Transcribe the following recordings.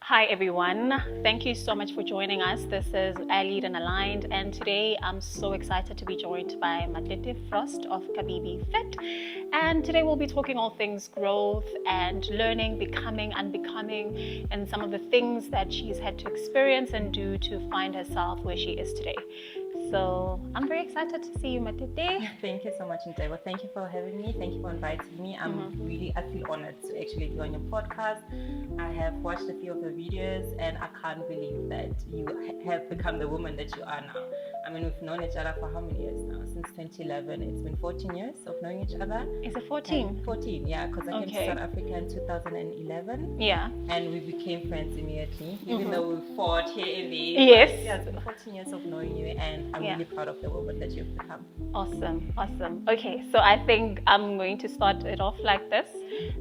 Hi everyone, thank you so much for joining us. This is Allied and Aligned, and today I'm so excited to be joined by Majet Frost of Kabibi Fitz. And today we'll be talking all things growth and learning, becoming, unbecoming, and some of the things that she's had to experience and do to find herself where she is today. So I'm very excited to see you, Majet. Thank you so much, Ntebo. Thank you for having me. Thank you for inviting me. I feel honored to actually be on your podcast. I have watched a few of the videos and I can't believe that you have become the woman that you are now. I mean, we've known each other for how many years now? Since 2011. It's been 14 years of knowing each other. Is it 14? 14, yeah, because I came to South Africa in 2011. Yeah. And we became friends immediately, even though we fought here and there. Yes. Yeah, it's been 14 years of knowing you, and I'm really proud of the woman that you've become. Awesome. Okay, so I think I'm going to start it off like this.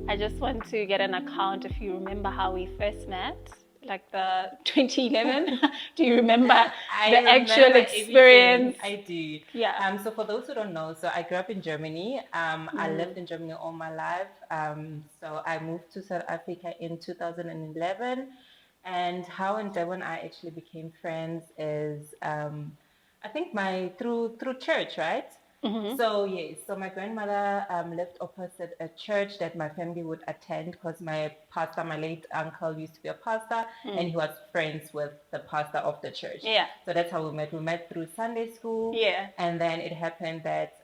I just want to get an account if you remember how we first met, like the 2011. Do you remember actual experience? Everything. I do. Yeah. So for those who don't know, so I grew up in Germany. I lived in Germany all my life. So I moved to South Africa in 2011. And how Ntebo and I actually became friends is, I think through church, right? So yes, so my grandmother lived opposite a church that my family would attend because my late uncle used to be a pastor, and he was friends with the pastor of the church. Yeah. So that's how we met. We met through Sunday school. Yeah. And then it happened that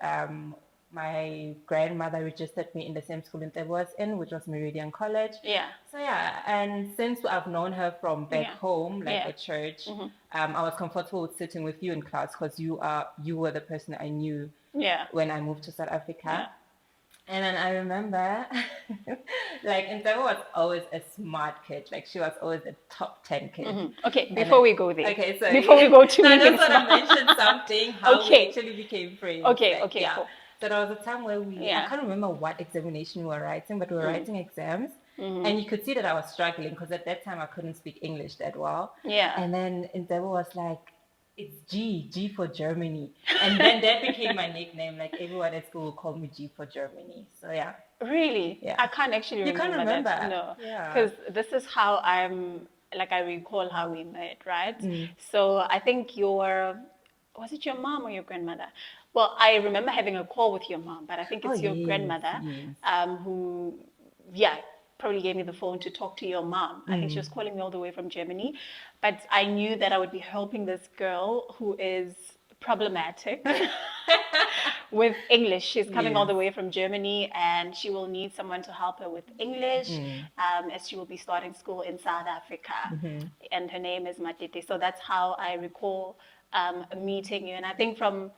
my grandmother registered me in the same school Ntebo was in, which was Meridian College. Yeah. So yeah, and since I've known her from back home, like at church, I was comfortable with sitting with you in class because you were the person I knew when I moved to South Africa. Yeah. And then I remember, like, Ntebo was always a smart kid. Like, she was always a top 10 kid. Okay, before we go there. Okay, so before we go to I just want to mention something, how we actually became friends. Okay, like, okay, cool. So there was a time where I can't remember what examination we were writing, but we were writing exams. And you could see that I was struggling because at that time I couldn't speak English that well. Yeah. And then Ntebo was like, it's G for Germany. And then that became my nickname. Like everyone at school would call me G for Germany. So yeah. Really? Yeah. I can't actually remember. You can't remember? That. No. Yeah. Because this is how I recall how we met, right? So I think was it your mom or your grandmother? Well, I remember having a call with your mom, but I think it's your grandmother who, probably gave me the phone to talk to your mom. I think she was calling me all the way from Germany. But I knew that I would be helping this girl who is problematic with English. She's coming all the way from Germany and she will need someone to help her with English as she will be starting school in South Africa. And her name is Majet. So that's how I recall meeting you. And I think from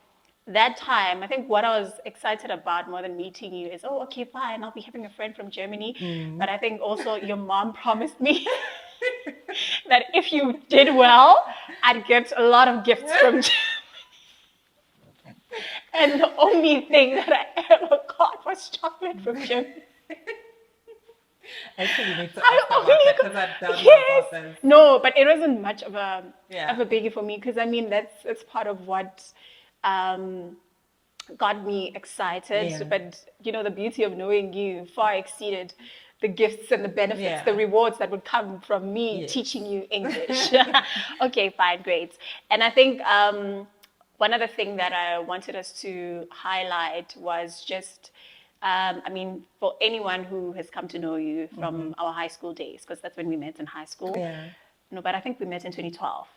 that time, I think what I was excited about more than meeting you is, okay, fine, I'll be having a friend from Germany. But I think also your mom promised me that if you did well, I'd get a lot of gifts from Germany. And the only thing that I ever got was chocolate from Germany. Actually, you need to ask about that because I've done my process. No, but it wasn't much of a biggie for me because I mean it's part of what got me excited. But the beauty of knowing you far exceeded the gifts and the benefits, the rewards that would come from me teaching you English. Okay, fine, great. And I think one other thing that I wanted us to highlight was just, for anyone who has come to know you from our high school days, because that's when we met in high school. Yeah. No, but I think we met in 2012.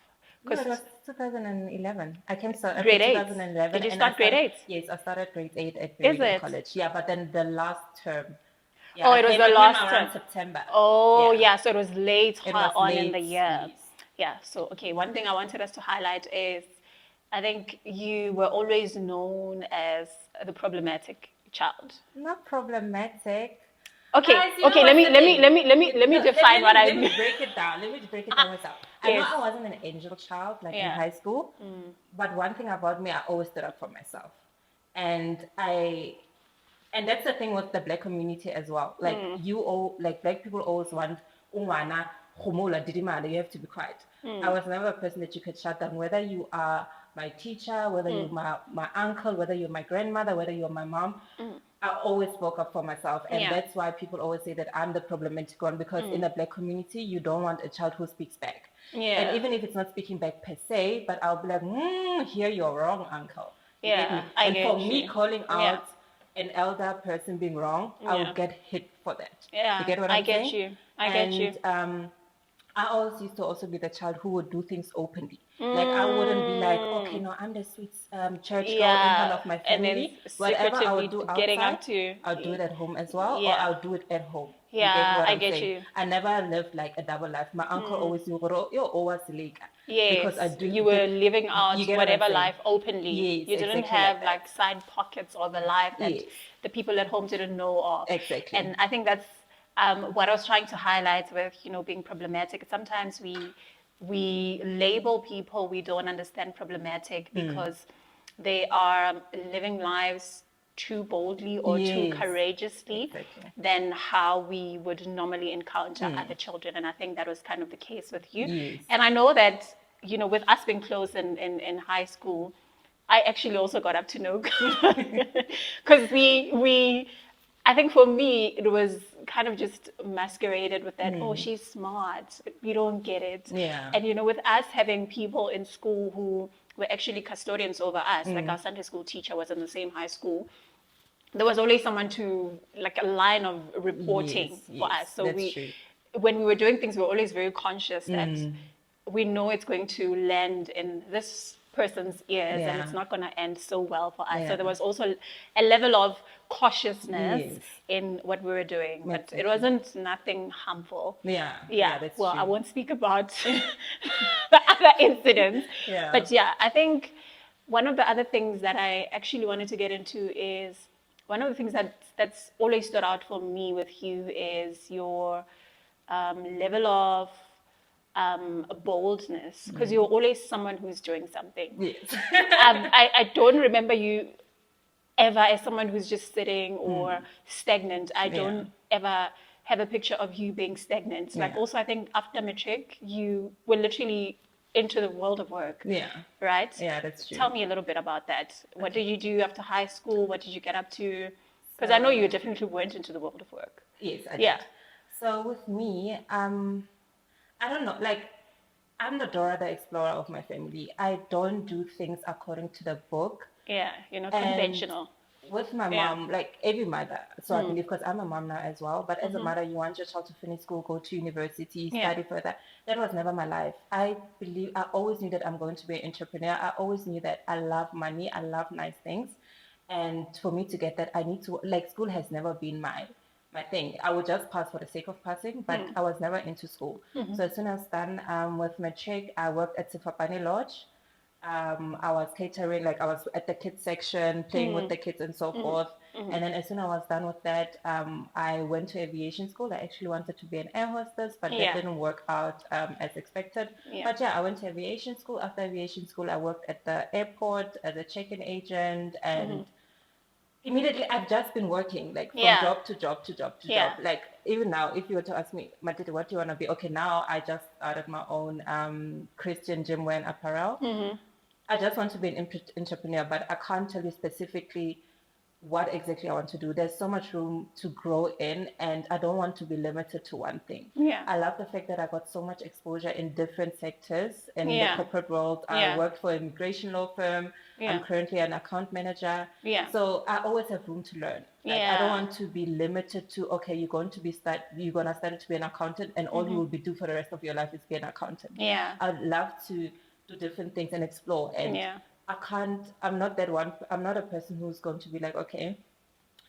No, it was 2011. I came to grade 8. 2011. Did you start grade 8? Yes, I started grade 8 at Meridian College. Yeah, but then the last term. Yeah, it was the last term. September. Oh, so it was later on in the year. Yes. Yeah, so, okay, one thing I wanted us to highlight is I think you were always known as the problematic child. Not problematic. Okay. Let me define what I mean. Let me break it down. Myself. I know I wasn't an angel child in high school, but one thing about me, I always stood up for myself, and that's the thing with the Black community as well. Like Black people always want ungwana khumula didimala. You have to be quiet. I was never a person that you could shut down, whether you are my teacher, whether you're my uncle, whether you're my grandmother, whether you're my mom. I always spoke up for myself, and Yeah. that's why people always say that I'm the problematic one, because in the Black community, you don't want a child who speaks back. And Yeah. even if it's not speaking back per se, but I'll be like, here you're wrong, uncle. You get Yeah, me? I And for get me, you. calling Yeah. out an elder person being wrong, I Yeah. would get hit for that. You Yeah, get what I I'm get saying? you. I get you. And I always used to also be the child who would do things openly. Like I wouldn't be like, okay, Mm, no, I'm the sweet church girl in front yeah, of my and then family. Whatever I would secretively do getting outside, up to, I'll do it at home as well, or yeah, I'll do it at home. You get yeah, what I I'm get saying? you. I never lived like a double life. My uncle always knew, "Oh, you're always late," because I Yes, do. you were living You out get what I'm whatever saying? life openly. Yes, You didn't exactly like have that. like side pockets of a life that Yes, the people at home didn't know of. exactly. And I think that's what I was trying to highlight with, being problematic. Sometimes we label people we don't understand problematic because they are living lives too boldly or too Yes, courageously exactly. than how we would normally encounter other children. And I think that was kind of the case with you. Yes. And I know that, with us being close in high school, I actually also got up to no good because I think for me it was kind of just masqueraded with that, oh, she's smart, you don't get it. Yeah. And with us having people in school who were actually custodians over us, like our Sunday school teacher was in the same high school, there was always someone to, like, a line of Yes, reporting for yes, us. So that's true. when we were doing things, we were always very conscious that we know it's going to land in this person's ears and Yeah, it's not going to end so well for us. So yeah, there was also a level of cautiousness yes, in what we were doing, but it exactly. wasn't nothing harmful. Yeah, Yeah, yeah, that's well, I true. won't speak about the other incidents, Yeah. but yeah, I think one of the other things that I actually wanted to get into is one of the things that's always stood out for me with you is your level of boldness, because you're always someone who's doing something. Yes. I don't remember you ever as someone who's just sitting or stagnant. I Yeah, don't ever have a picture of you being stagnant. Like, yeah, also, I think after matric, you were literally into the world of work, yeah, right? yeah, that's true. Tell me a little bit about that. What Okay. did you do after high school? What did you get up to? Because I know So, you definitely went into the world of work. yes, I Yeah. did. So with me, I don't know, like I'm the Dora the Explorer of my family. I don't do things according to the book. Yeah, you're not And conventional. with my Yeah. mom, like every mother, so I believe, because I'm a mom now as well, but as a mother, you want your child to finish school, go to university, Yeah. study further. That was never my life. I believe I always knew that I'm going to be an entrepreneur. I always knew that I love money, I love nice things. And for me to get that, I need to, like, school has never been my thing. I would just pass for the sake of passing, but I was never into school. So as soon as done with matric, I worked at Sifapani Lodge. I was catering, like I was at the kids section, playing with the kids and so forth. And then as soon as I was done with that, I went to aviation school. I actually wanted to be an air hostess, but that Yeah. didn't work out as expected. Yeah. But yeah, I went to aviation school. After aviation school, I worked at the airport as a check-in agent, and immediately I've just been working, like from Yeah. job to job to job to job. Yeah. Like even now, if you were to ask me, Majet, what do you want to be? Okay, now I just started my own Christian gym wear and apparel. I just want to be an entrepreneur, but I can't tell you specifically what exactly I want to do. There's so much room to grow in, and I don't want to be limited to one thing. Yeah. I love the fact that I got so much exposure in different sectors in the Yeah. corporate world. I Yeah. worked for an immigration law firm. I'm Yeah. currently an account manager. Yeah. So I always have room to learn. Like I don't Yeah. want to be limited to, okay, you're gonna study to be an accountant, and all you will be do for the rest of your life is be an accountant. Yeah. I'd love to do different things and explore. And Yeah. I'm not that one. I'm not a person who's going to be like, okay,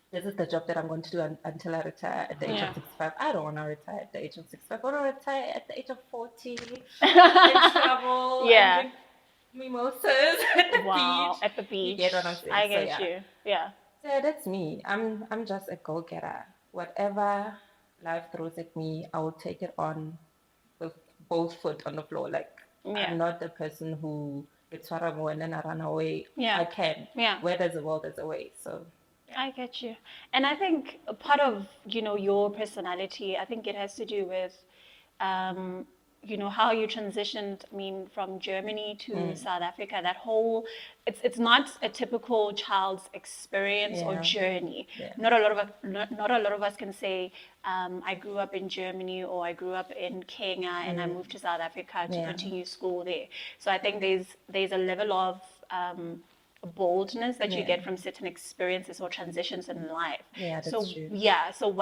this is the job that I'm going to do until I retire at the age Yeah. of 65. I don't want to retire at the age of 65. I want to retire at the age of 40 and travel and Yeah. drink mimosas at the Wow. beach. At the You beach. get what I'm saying? I So get yeah. you. Yeah. So yeah, that's me. I'm just a go-getter. Whatever life throws at me, I will take it on with both foot on the floor. Like Yeah. I'm not the person who gets more and then I run away. Yeah. I can. Yeah. Where there's a will, there's a way. So I get you. And I think a part of, your personality, I think it has to do with, um, how you transitioned, I mean, from Germany to South Africa, that whole, it's not a typical child's experience or journey. Yeah. Not a lot of us can say, I grew up in Germany or I grew up in Kenya and I moved to South Africa to continue school there. So I think there's a level of boldness that you get from certain experiences or transitions in life. Yeah, that's true. Yeah, so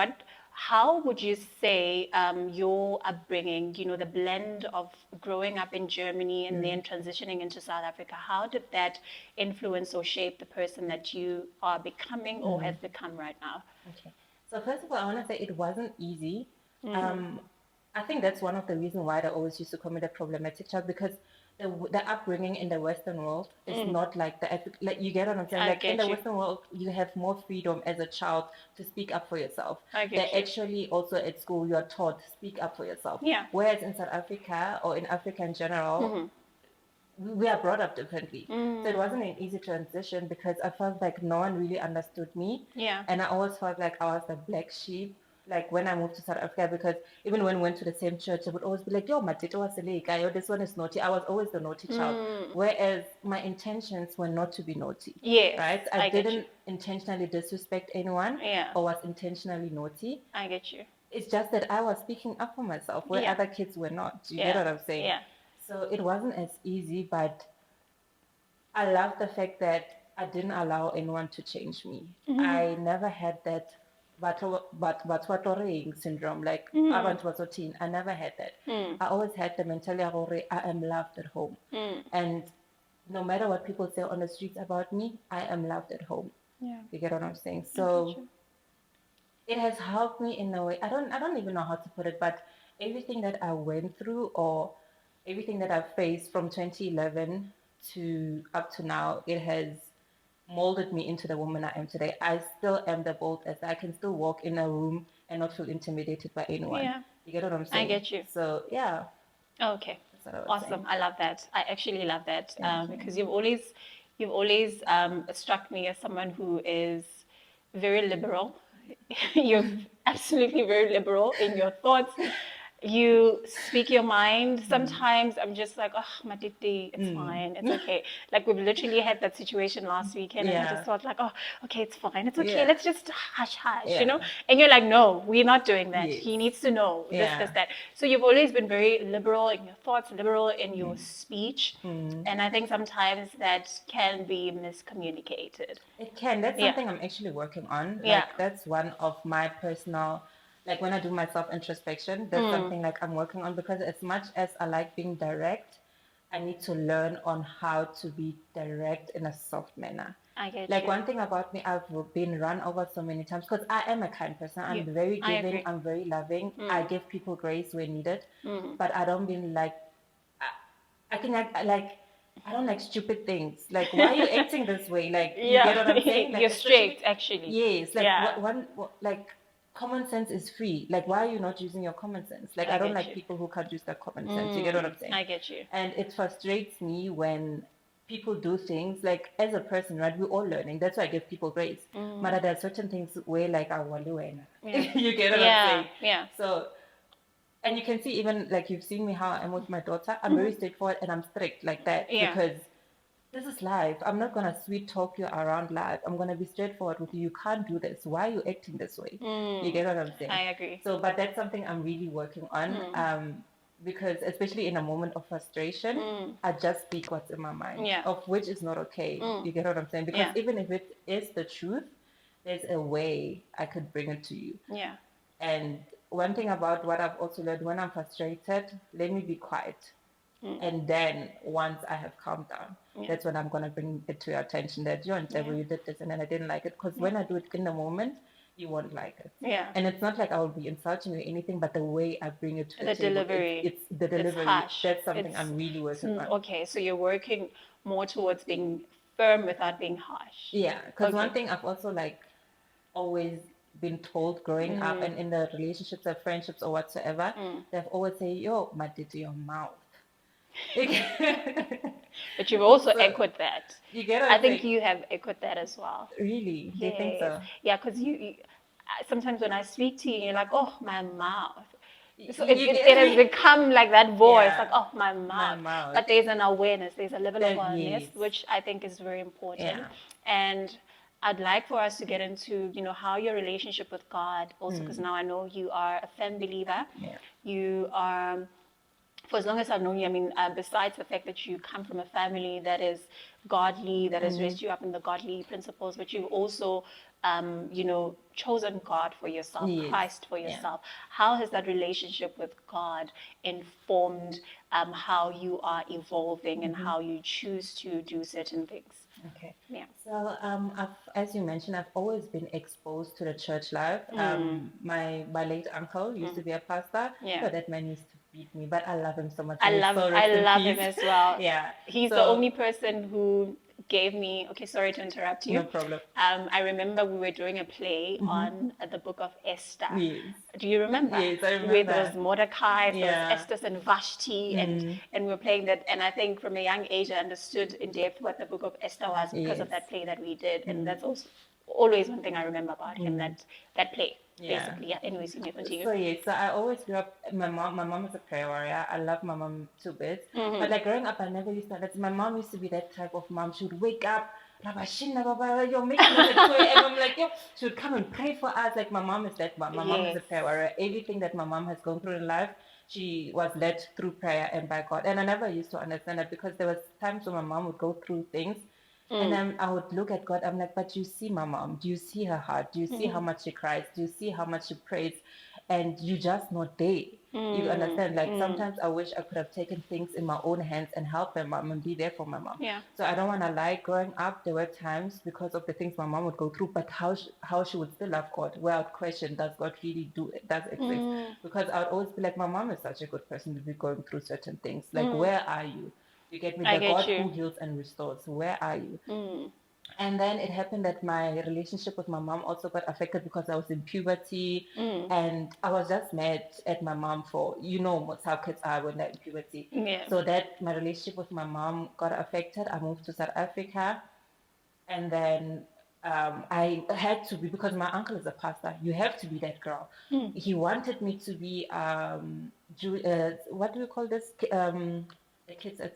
how would you say your upbringing, the blend of growing up in Germany and then transitioning into South Africa, how did that influence or shape the person that you are becoming or have become right now? Okay. So first of all, I want to say it wasn't easy. I think that's one of the reasons why I always used to call me the problematic child, because the upbringing in the Western world is not like like, you get what I'm saying? I Like in get the you. Western world, you have more freedom as a child to speak up for yourself. I get They you. actually also at school you are taught to speak up for yourself. Yeah. Whereas in South Africa or in Africa in general, we are brought up differently. So it wasn't an easy transition because I felt like no one really understood me. Yeah. And I always felt like I was the black sheep. Like when I moved to South Africa, because even when we went to the same church, I would always be like, yo, Majet was a lake. Yo, this one is naughty. I was always the naughty child. Whereas my intentions were not to be naughty. Yes, Right? I I get you. didn't intentionally disrespect anyone Yeah. or was intentionally naughty. I get you. It's just that I was speaking up for myself where Yeah. other kids were not. You Yeah. get what I'm saying? Yeah. So it wasn't as easy, but I love the fact that I didn't allow anyone to change me. I never had that batwatoreng syndrome, like abantu basothini. I never had that. I always had the mentality of I am loved at home. And no matter what people say on the streets about me, I am loved at home. Yeah. You get what I'm saying? So it has helped me in a way. I don't even know how to put it, but everything that I went through or everything that I've faced from 2011 to up to now, it has molded me into the woman I am today. I still am the boldest. I can still walk in a room and not feel intimidated by anyone. Yeah. You get what I'm saying? I get you. So yeah. Okay. That's what I was Awesome. saying. I love that. I actually love that Thank you. because you've always struck me as someone who is very liberal. You're absolutely very liberal in your thoughts. You speak your mind. Sometimes I'm just like, oh, Matiti, it's fine. It's okay. Like we've literally had that situation last weekend and I just thought like, oh, okay, it's fine. It's okay. Yeah. Let's just hush, Yeah. And you're like, no, we're not doing that. Yes. He needs to know this, Yeah. this, that. So you've always been very liberal in your thoughts, liberal in your speech. And I think sometimes that can be miscommunicated. It can. That's something I'm actually working on. Yeah. Like that's one of my personal, like when I do my self introspection, that's something like I'm working on, because as much as I like being direct, I need to learn on how to be direct in a soft manner. I get Like you. one thing about me, I've been run over so many times because I am a kind person. I'm very I giving. agree. I'm very loving. I give people grace where needed, but I don't mean like I think I don't like stupid things. Like, why are you acting this way? Like, you get what I'm saying? Like, You're especially- strict, actually. Yes. Like, Yeah. like, common sense is free. Like, why are you not using your common sense? Like, I I don't get like you. people who can't use their common sense. You get what I'm saying? I get you. And it frustrates me when people do things. Like, as a person, right, we're all learning. That's why I give people grace. But there are certain things where, like, I want to win. You get what I'm saying? Yeah. So, and you can see even like you've seen me how I'm with my daughter. I'm very straightforward and I'm strict like that because this is life. I'm not gonna sweet talk you around life. I'm gonna be straightforward with you. You can't do this. Why are you acting this way? You get what I'm saying? I agree. So, but that's something I'm really working on. Because especially in a moment of frustration, I just speak what's in my mind, of which is not okay. You get what I'm saying? Because even if it is the truth, there's a way I could bring it to you. Yeah. And one thing about what I've also learned, when I'm frustrated, let me be quiet. And then once I have calmed down, that's when I'm going to bring it to your attention that you did this and then I didn't like it. Because when I do it in the moment, you won't like it. Yeah. And it's not like I will be insulting you or anything, but the way I bring it to the table, delivery. It's the delivery. It's harsh. That's something I'm really working on. Okay, so you're working more towards being firm without being harsh. Yeah, because one thing I've also like always been told growing up and in the relationships or friendships or whatsoever, they've always say, yo, Majet, your mouth. But you've also echoed that. You get what I I'm think saying? you have echoed that as well. Really? Do you think so? Yeah, because you sometimes when I speak to you, you're like, oh, my mouth. So You it get has me? become like that voice, like, Yeah, oh, my my mouth. mouth. But there's an awareness, there's a level of That awareness, yes, which I think is very important. yeah. And I'd like for us to get into, how your relationship with God also, because now I know you are a firm believer. Yeah. You are, for as long as I've known you, I mean, besides the fact that you come from a family that is godly, that has raised you up in the godly principles, but you've also, chosen God for yourself, Yes. Christ for Yeah. yourself. How has that relationship with God informed how you are evolving and how you choose to do certain things? Okay. Yeah. So, as you mentioned, I've always been exposed to the church life. My late uncle used to be a pastor, Yeah. so that man used to beat me, but I love him so much. I May his love soul I rest in love him peace. as well. Yeah. He's the So, only person who gave me. Okay, sorry to interrupt you. no problem. I remember we were doing a play on the book of Esther. Yes. Do you remember? Yes, I Where there was remember. Mordecai, there was Yeah. Esther and Vashti, and we were playing that. And I think from a young age, I understood in depth what the book of Esther was because of Yes. that play that we did. And that's also always one thing I remember about him, that play, Yeah. basically. Yeah. Anyways, you may continue. So yes, so I always grew up. My mom is a prayer warrior. I love my mom to bits. But like growing up, I never used to. My mom used to be that type of mom. She would wake up, "Rabashina, Baba, you're making us at 2 a.m." I'm like, yo. She would come and pray for us. Like my mom is that mom. My mom is Yes. a prayer warrior. Everything that my mom has gone through in life, she was led through prayer and by God. And I never used to understand that because there was times when my mom would go through things and then I would look at God, I'm like, but you see my mom. Do you see her heart? Do you see how much she cries? Do you see how much she prays? And you just not there. You understand? Like sometimes I wish I could have taken things in my own hands and help my mom and be there for my mom. Yeah. So I don't want to lie. Growing up, there were times because of the things my mom would go through, but how she would still love God without question. Does God really does exist? Because I would always be like, my mom is such a good person to be going through certain things. Like, where are you? You get me? I The get God you. who heals and restores. Where are you? And then it happened that my relationship with my mom also got affected because I was in puberty and I was just mad at my mom for, what's how kids are when they're in puberty. Yeah. So that my relationship with my mom got affected. I moved to South Africa and then I had to be, because my uncle is a pastor, you have to be that girl. He wanted me to be, what do we call this? The kids at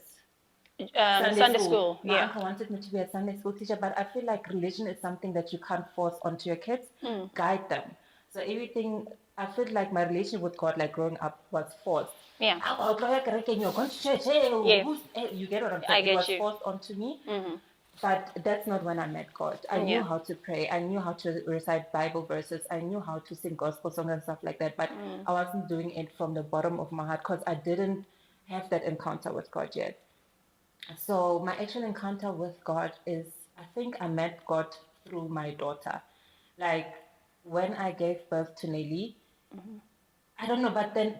Sunday Sunday school. school. My Yeah. uncle wanted me to be a Sunday school teacher, but I feel like religion is something that you can't force onto your kids. Guide them. So everything, I feel like my relationship with God, like growing up, was forced. Yeah. "Ah, you're going to church, hey, Yes. you get what I'm I saying? It get was you. forced onto me. But that's not when I met God. I knew Yeah. how to pray. I knew how to recite Bible verses. I knew how to sing gospel songs and stuff like that. But I wasn't doing it from the bottom of my heart because I didn't have that encounter with God yet. So my actual encounter with God is, I think I met God through my daughter. Like when I gave birth to Nelly, I don't know, but then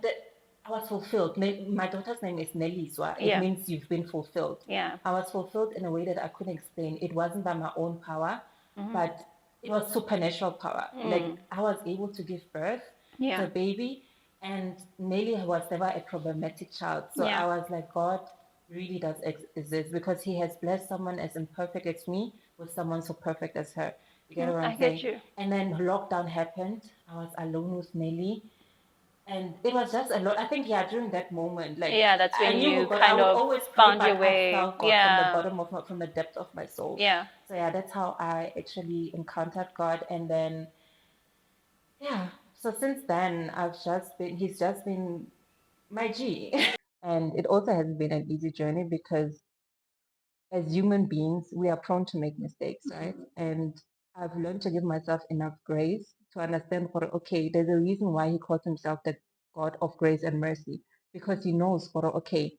I was fulfilled. My daughter's name is Nelly, so it Yeah. means you've been fulfilled. Yeah. I was fulfilled in a way that I couldn't explain. It wasn't by my own power, but it was supernatural power. Like I was able to give birth to Yeah. a baby, and Nelly was never a problematic child. So Yeah. I was like, God really does exist because He has blessed someone as imperfect as me with someone so perfect as her. You get what I I'm get saying? you. And then lockdown happened. I was alone with Nelly and it was just a lot. I think, yeah, during that moment, like Yeah, that's I when knew who you God. I kind would of always pray, found but your I way. felt God from the Yeah. bottom of from the depth of my soul. Yeah. So yeah, that's how I actually encountered God, and then yeah. So since then, He's just been my G, and it also hasn't been an easy journey because as human beings, we are prone to make mistakes, right? And I've learned to give myself enough grace to understand for okay, there's a reason why he calls himself the God of grace and mercy. Because he knows for okay,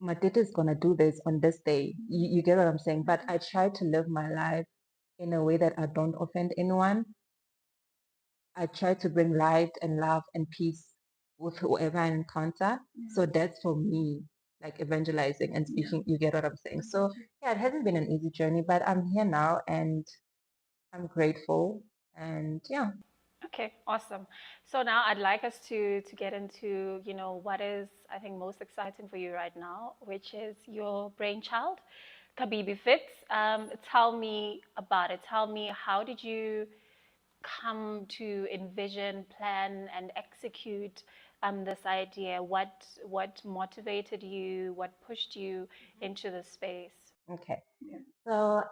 Matita is gonna do this on this day. You get what I'm saying? But I try to live my life in a way that I don't offend anyone. I try to bring light and love and peace with whoever I encounter. So that's for me, like evangelizing and speaking. You get what I'm saying? So yeah, it hasn't been an easy journey, but I'm here now and I'm grateful. And yeah. Okay, awesome. So now I'd like us to get into, what is I think most exciting for you right now, which is your brainchild, Kabibi Fitz. Tell me about it. Tell me, how did you come to envision, plan, and execute this idea? What motivated you? What pushed you into the space? Okay. So,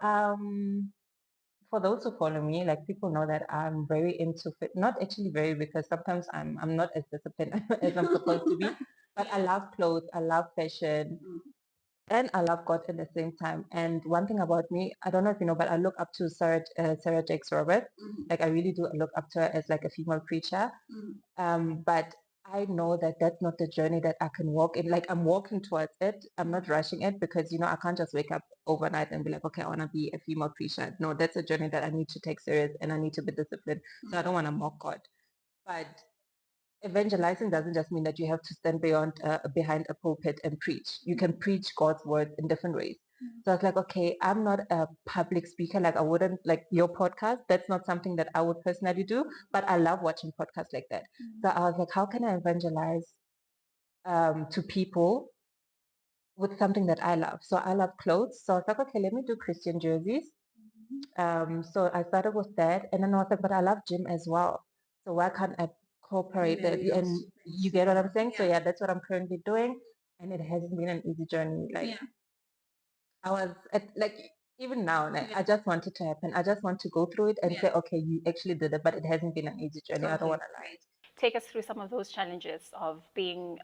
for those who follow me, like people know that I'm very into fit. Not actually very, because sometimes I'm not as disciplined as I'm supposed to be. But I love clothes, I love fashion, and I love God at the same time. And one thing about me, I don't know if you know, but I look up to Sarah Jakes Roberts. Like I really do look up to her as like a female preacher. But I know that that's not the journey that I can walk in. Like I'm walking towards it. I'm not rushing it, because I can't just wake up overnight and be like, okay, I want to be a female preacher. No, that's a journey that I need to take serious, and I need to be disciplined. So I don't want to mock God. But evangelizing doesn't just mean that you have to stand behind a pulpit and preach. You can preach God's word in different ways. So I was like, okay, I'm not a public speaker. Like I wouldn't, like your podcast. That's not something that I would personally do. But I love watching podcasts like that. So I was like, how can I evangelize to people with something that I love? So I love clothes. So I was like, okay, let me do Christian jerseys. So I started with that, and then I was like, but I love gym as well. So why can't I cooperate that? And you get what I'm saying? So yeah, that's what I'm currently doing, and it hasn't been an easy journey. Like I was at, like even now, like I just want it to happen. I just want to go through it and say, okay, you actually did it, but it hasn't been an easy journey. I don't want to lie. Take us through some of those challenges of being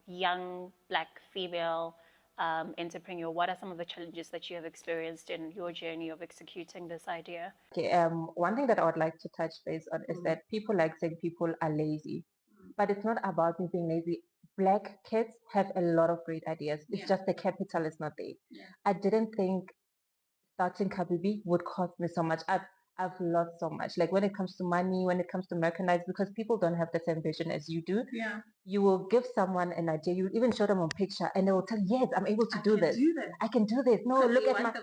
young black female entrepreneur. What are some of the challenges that you have experienced in your journey of executing this idea? Okay, one thing that I would like to touch base on is that people like saying people are lazy, but it's not about me being lazy. Black kids have a lot of great ideas. It's just the capital is not there. I didn't think starting Kabibi would cost me so much. I've lost so much. Like when it comes to money, when it comes to merchandise, because people don't have the same vision as you do. You will give someone an idea. You even show them on picture, and they will tell, yes, I'm able to do this. I can do this. No, look at my.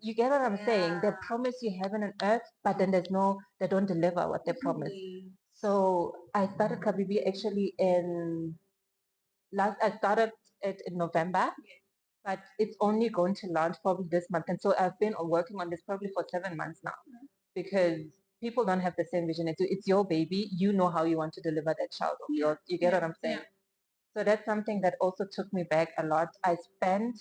You get what I'm saying? They promise you heaven and earth, but then they don't deliver what they promise. So I started Kabibi actually I started it in November, but it's only going to launch probably this month. And so I've been working on this probably for 7 months now, because people don't have the same vision as you. It's your baby. You know how you want to deliver that child of yours. You get what I'm saying? So that's something that also took me back a lot. I spend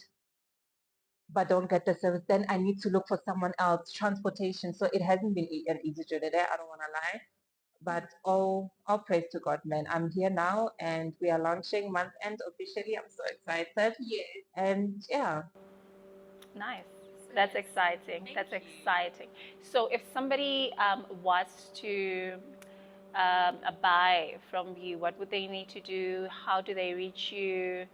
but don't get the service. Then I need to look for someone else, transportation. So it hasn't been an easy journey there. I don't want to lie. But all praise to God, man. I'm here now, and we are launching month end officially. I'm so excited. And yeah. Nice. That's exciting. That's exciting. So, if somebody was to buy from you, what would they need to do? How do they reach you?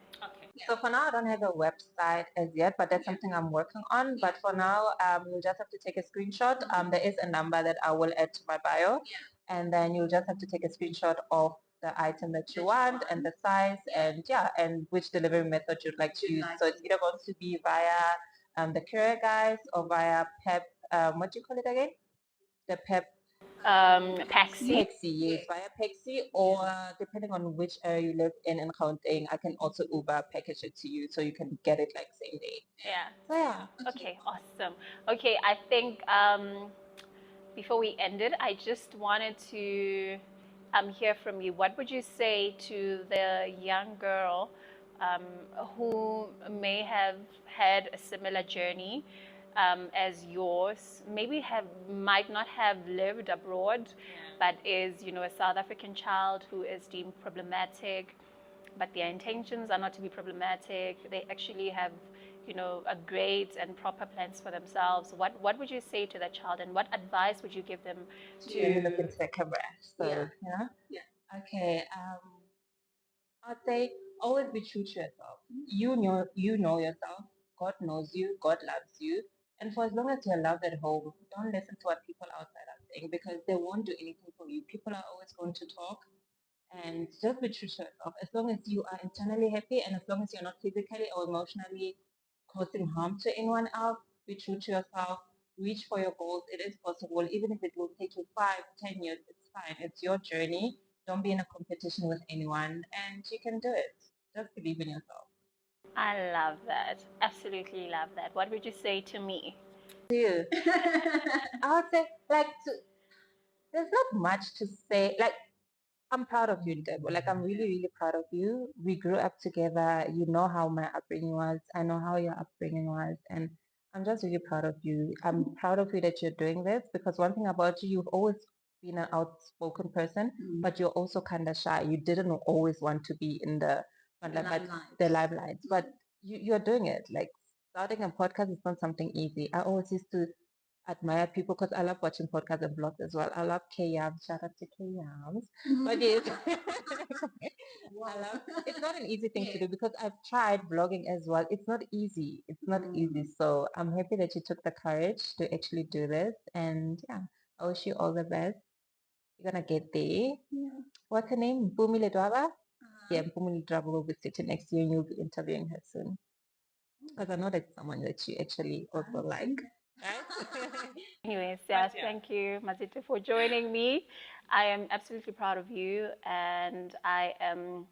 So for now, I don't have a website as yet, but that's something I'm working on. But for now, you'll just have to take a screenshot. There is a number that I will add to my bio, and then you'll just have to take a screenshot of the item that you want and the size, and yeah, and which delivery method you'd like to use. So it's either going to be via the courier guys or via PEP. What do you call it again? The PEP Paxi. Pexi, yes, via Pexi, or depending on which area you live in Gauteng, I can also Uber package it to you so you can get it like same day. Yeah. So yeah. Okay, awesome. Okay, I think before we ended, I just wanted to hear from you. What would you say to the young girl um, who may have had a similar journey as yours? Maybe might not have lived abroad, but is a South African child who is deemed problematic, but their intentions are not to be problematic. They actually have, a great and proper plans for themselves. What would you say to that child, and what advice would you give them Let me look to? into the camera. So okay. I'd say always be true to yourself. You know yourself. God knows you. God loves you. And for as long as you're loved at home, don't listen to what people outside are saying, because they won't do anything for you. People are always going to talk, and just be true to yourself. As long as you are internally happy, and as long as you're not physically or emotionally causing harm to anyone else, be true to yourself. Reach for your goals. It is possible, even if it will take you 5, 10 years. It's fine. It's your journey. Don't be in a competition with anyone, and you can do it. Just believe in yourself. I love that. Absolutely love that. What would you say to me? You. I would say, like, there's not much to say. Like, I'm proud of you, Debo. Like, I'm really, really proud of you. We grew up together. You know how my upbringing was. I know how your upbringing was. And I'm just really proud of you. I'm proud of you that you're doing this because one thing about you, you've always been an outspoken person, but you're also kind of shy. You didn't always want to be in the the limelight, but you're doing it. Like, starting a podcast is not something easy. I always used to admire people because I love watching podcasts and vlogs as well. I love K-Yams. Shout out to K-Yams. But yes, I love, it's not an easy thing to do because I've tried vlogging as well. It's not easy. It's not easy. So I'm happy that you took the courage to actually do this. And yeah, I wish you all the best. You're gonna get there. What's her name? Bumi Ledwaba? Yeah, Bumi Ledwaba will be sitting next to you and you'll be interviewing her soon. Because I know that's someone that you actually also like. Right? Anyways, yes, thank you, Mazita, for joining me. I am absolutely proud of you, and I am.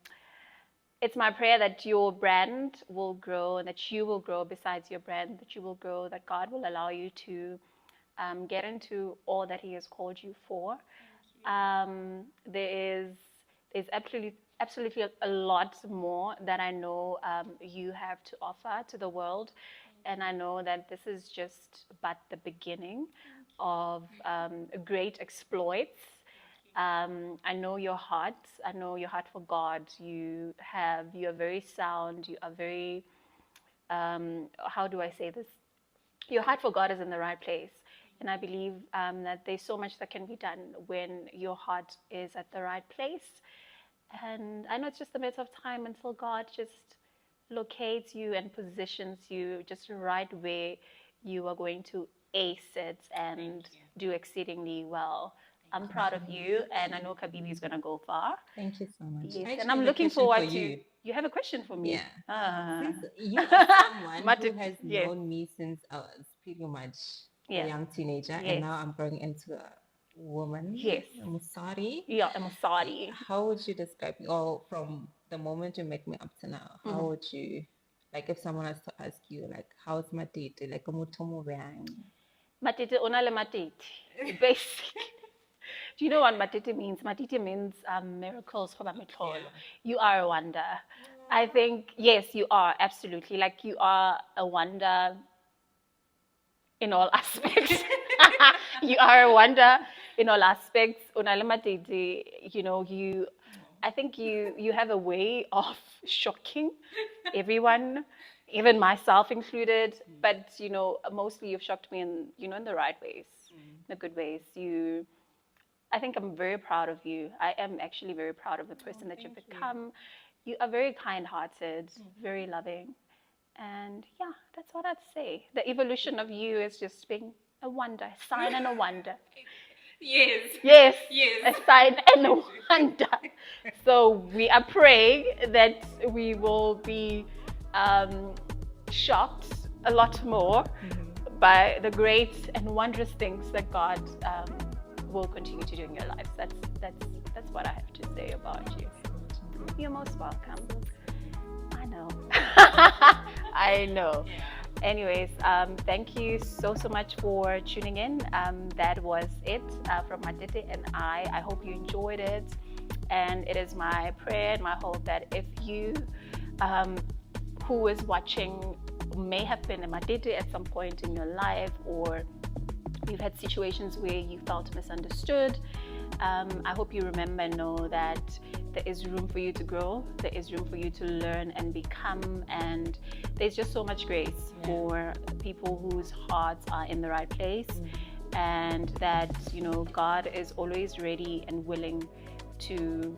It's my prayer that your brand will grow and that you will grow besides your brand, that you will grow, that God will allow you to get into all that He has called you for. There's absolutely a lot more that I know you have to offer to the world, and I know that this is just but the beginning of great exploits. I know your heart. I know your heart for God. You are very sound. You are very, how do I say this? Your heart for God is in the right place. And I believe that there's so much that can be done when your heart is at the right place. And I know it's just a matter of time until God just locates you and positions you just right where you are going to ace it and do exceedingly well. I'm proud of you, and I know Kabibi is going to go far. Thank you so much. Yes, I and actually I'm have a looking question for forward to. you. You have a question for me? Yeah. Since you are someone who has Yes. known me since I was pretty much a Yes. young teenager, and Yes. now I'm growing into a woman, Yes. a Musari. Yeah, I'm sorry. How would you describe me, or from the moment you met me up to now, how would you, like, if someone has to ask you, like, how's my date? Like, Matete onale matete. Basic. Do you know what matete means? Matete means miracles for Mamitol. Yeah. You are a wonder. I think, yes, you are, absolutely. Like, you are a wonder in all aspects. You are a wonder in all aspects. Onale matete, I think you have a way of shocking everyone, even myself included. But mostly you've shocked me in the right ways, in the good ways. I think I'm very proud of you. I am actually very proud of the person that you've become. You are very kind-hearted, very loving, and yeah, that's what I'd say. The evolution of you is just being a wonder, a sign and a wonder. Yes, a sign and a wonder. So we are praying that we will be shocked a lot more by the great and wondrous things that God will continue to do in your lives. That's what I have to say about you. You're most welcome. I know. I know. Anyways, thank you so much for tuning in. That was it from Matete and I. I hope you enjoyed it. And it is my prayer and my hope that if you who is watching may have been a Matete at some point in your life, or you've had situations where you felt misunderstood, I hope you remember and know that there is room for you to grow, there is room for you to learn and become, and there's just so much grace for people whose hearts are in the right place, and that God is always ready and willing to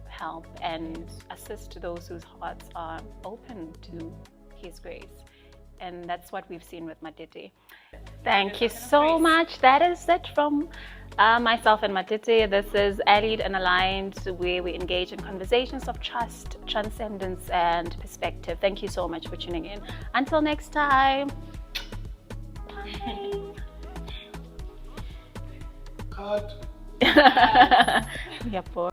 help and assist those whose hearts are open to His grace. And that's what we've seen with Matete. Thank you so much. That is it from myself and Matete. This is Allied and Aligned, where we engage in conversations of trust, transcendence, and perspective. Thank you so much for tuning in. Until next time. Bye. Cut. Yep.